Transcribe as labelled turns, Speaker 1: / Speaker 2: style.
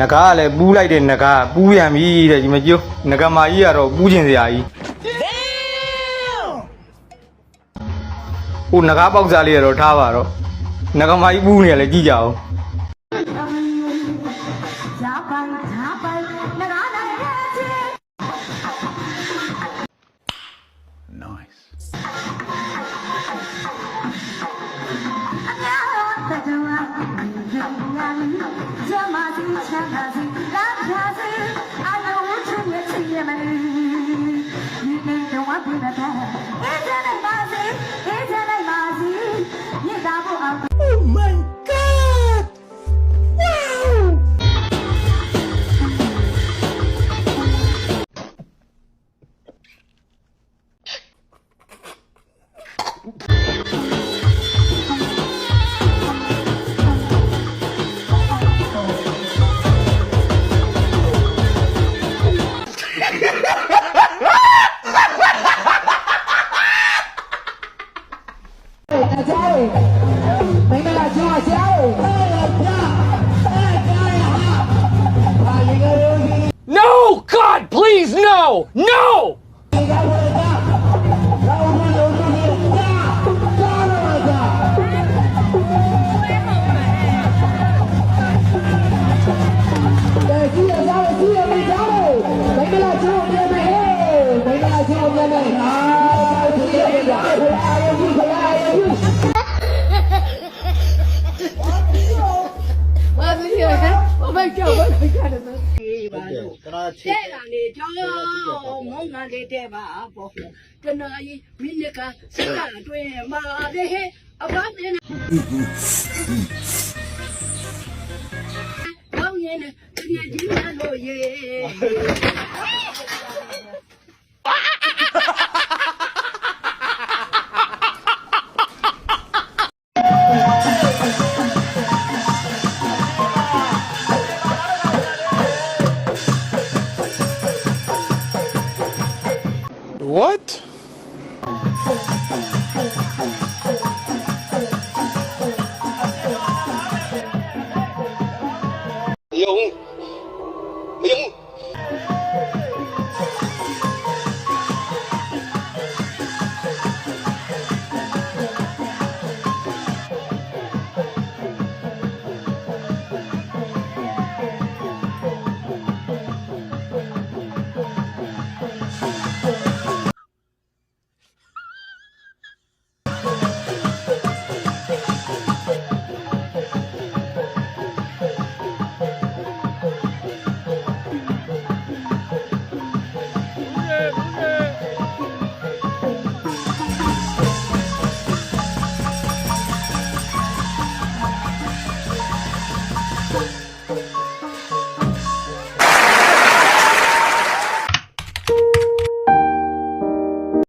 Speaker 1: နဂါကလည်းပူးလိုက်တဲ့နဂါပူးရံပြီတဲ့ဒီမကျိုးနဂါမကြီးကတော့ပူးကျင်စရာကြီးဟိုနဂါပေါက်စားလေးကတော့ထားပါတော့နဂါမကြီးပူးနေရလဲကြည့်ကြအောင်
Speaker 2: No, God, please, no! No!
Speaker 3: Oh my God, what my God is this? တဲ့လာနေကြောင်းမောင်းနာတဲ့ပါပေါ့တနာကြီးမိနစ်ကစက်အတွင်းမှာတဲ့ဟဲ့အဘမင်းကောင်းရင်တကယ်ကြီးများလို့ရေ
Speaker 2: What?